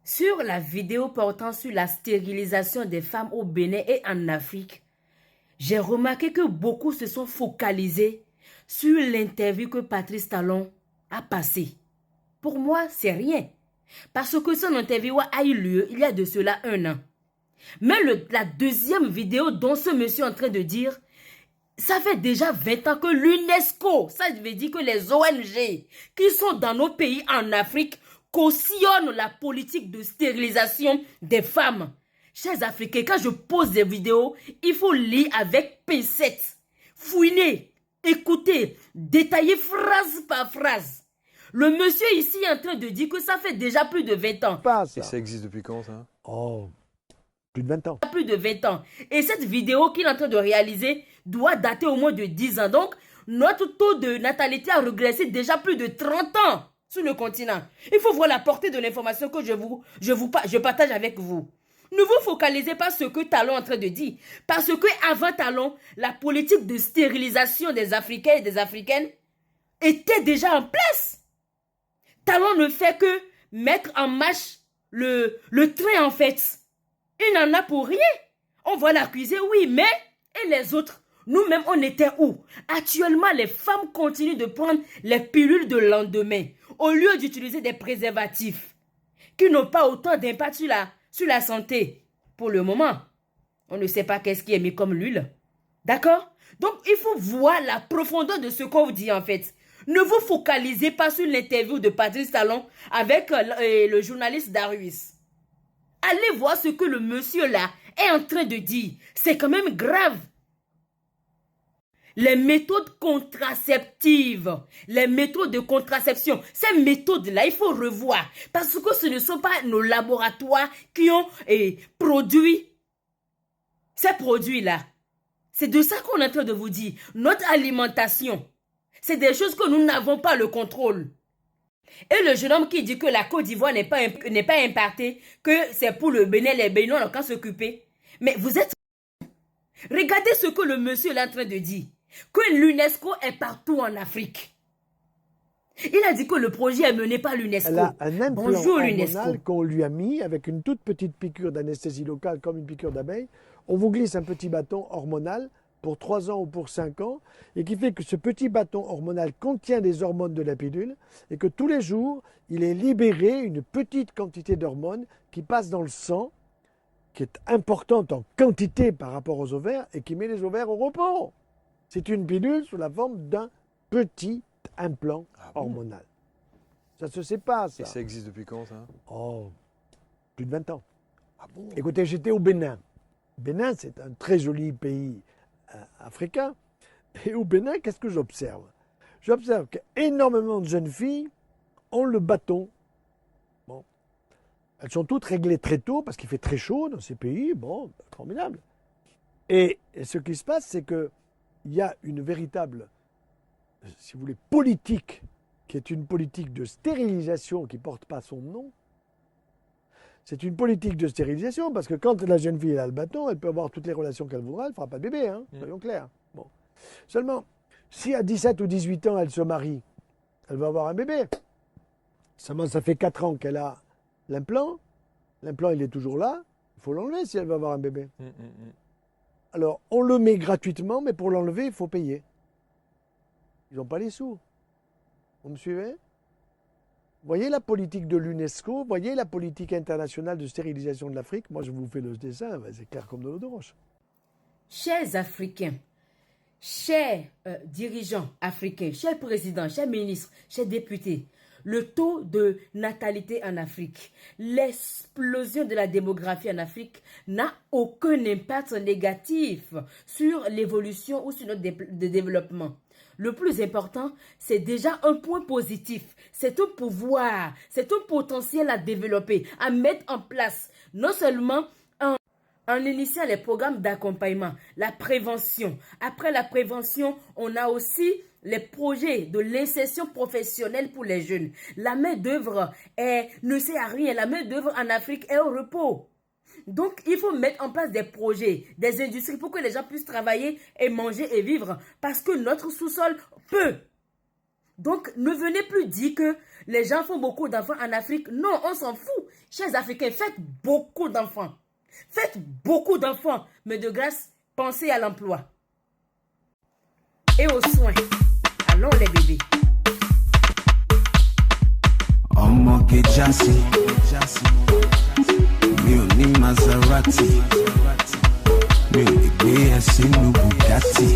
Sur la vidéo portant sur la stérilisation des femmes au Bénin et en Afrique, j'ai remarqué que beaucoup se sont focalisés sur l'interview que Patrice Talon a passée. Pour moi, c'est rien. Parce que son interview a eu lieu il y a de cela 1 an. Mais la deuxième vidéo dont ce monsieur est en train de dire, ça fait déjà 20 ans que l'UNESCO, ça veut dire que les ONG qui sont dans nos pays en Afrique cautionnent la politique de stérilisation des femmes. Chers Africains, quand je pose des vidéos, il faut lire avec pincette, fouiner, écouter, détailler phrase par phrase. Le monsieur ici est en train de dire que ça fait déjà plus de 20 ans. Pas ça. Et ça existe depuis quand, ça? Oh, plus de 20 ans. Plus de 20 ans. Et cette vidéo qu'il est en train de réaliser doit dater au moins de 10 ans. Donc, notre taux de natalité a régressé déjà plus de 30 ans sur le continent. Il faut voir la portée de l'information que je partage avec vous. Ne vous focalisez pas sur ce que Talon est en train de dire. Parce que avant Talon, la politique de stérilisation des Africains et des Africaines était déjà en place. Talon ne fait que mettre en marche le train en fait. Il n'en a pour rien. On va l'accuser, oui, mais et les autres? Nous-mêmes, on était où? Actuellement, les femmes continuent de prendre les pilules de lendemain au lieu d'utiliser des préservatifs qui n'ont pas autant d'impact sur la santé. Pour le moment, on ne sait pas qu'est-ce qui est mis comme l'huile. D'accord? Donc, il faut voir la profondeur de ce qu'on vous dit en fait. Ne vous focalisez pas sur l'interview de Patrice Talon avec le journaliste Darius. Allez voir ce que le monsieur là est en train de dire. C'est quand même grave. Les méthodes contraceptives, les méthodes de contraception, ces méthodes-là, il faut revoir. Parce que ce ne sont pas nos laboratoires qui ont produit ces produits-là. C'est de ça qu'on est en train de vous dire. Notre alimentation, c'est des choses que nous n'avons pas le contrôle. Et le jeune homme qui dit que la Côte d'Ivoire n'est pas impactée, que c'est pour le Bénin, les Béninois n'ont qu'à s'occuper. Mais vous êtes... Regardez ce que le monsieur est en train de dire. Que l'UNESCO est partout en Afrique. Il a dit que le projet est mené par l'UNESCO. Elle a un implant Bonjour l'UNESCO. hormonal qu'on lui a mis avec une toute petite piqûre d'anesthésie locale comme une piqûre d'abeille. On vous glisse un petit bâton hormonal pour 3 ans ou pour 5 ans et qui fait que ce petit bâton hormonal contient des hormones de la pilule et que tous les jours, il est libéré une petite quantité d'hormones qui passe dans le sang, qui est importante en quantité par rapport aux ovaires et qui met les ovaires au repos. C'est une pilule sous la forme d'un petit implant hormonal. Ça ne se sait pas, ça. Et ça existe depuis quand, ça? Oh, plus de 20 ans. Ah bon? Écoutez, j'étais au Bénin. Bénin, c'est un très joli pays africain. Et au Bénin, qu'est-ce que j'observe? J'observe qu'énormément de jeunes filles ont le bâton. Bon. Elles sont toutes réglées très tôt parce qu'il fait très chaud dans ces pays. Bon, formidable. Et ce qui se passe, c'est que il y a une véritable, si vous voulez, politique, qui est une politique de stérilisation qui ne porte pas son nom. C'est une politique de stérilisation parce que quand la jeune fille a le bâton, elle peut avoir toutes les relations qu'elle voudra, elle ne fera pas de bébé, hein, soyons clairs. Bon. Seulement, si à 17 ou 18 ans, elle se marie, elle va avoir un bébé. Seulement, ça fait 4 ans qu'elle a l'implant. L'implant, il est toujours là. Il faut l'enlever si elle veut avoir un bébé. Alors, on le met gratuitement, mais pour l'enlever, il faut payer. Ils n'ont pas les sous. Vous me suivez? Voyez la politique de l'UNESCO, voyez la politique internationale de stérilisation de l'Afrique. Moi, je vous fais le dessin, c'est clair comme de l'eau de roche. Chers Africains, chers dirigeants africains, chers présidents, chers ministres, chers députés, le taux de natalité en Afrique, l'explosion de la démographie en Afrique n'a aucun impact négatif sur l'évolution ou sur notre développement. Le plus important, c'est déjà un point positif. C'est un pouvoir, c'est un potentiel à développer, à mettre en place. Non seulement en initiant les programmes d'accompagnement, la prévention. Après la prévention, on a aussi les projets de l'insertion professionnelle pour les jeunes. La main-d'œuvre ne sert à rien. La main-d'œuvre en Afrique est au repos. Donc, il faut mettre en place des projets, des industries pour que les gens puissent travailler et manger et vivre. Parce que notre sous-sol peut. Donc, ne venez plus dire que les gens font beaucoup d'enfants en Afrique. Non, on s'en fout. Chers Africains, faites beaucoup d'enfants. Faites beaucoup d'enfants, mais de grâce, pensez à l'emploi. Et aux soins. Allons les bébés. Ọmọge Jazzy, mi ò ní Maserati, mi ò lè gbé ẹ sínú Bugatti,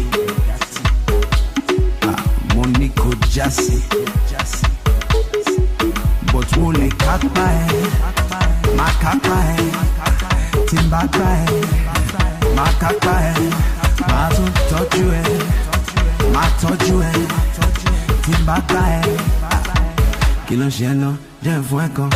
mo ní kó Jazzy, but mo lè kápá ẹ, má kápá ẹ, tí n bá gbá ẹ, má kápá ẹ, má tún tọ́jú ẹ, má tọ́jú ẹ, tí n bá gbá ẹ. Kí ló ṣe lọ jẹ́ fún ẹ̀kan.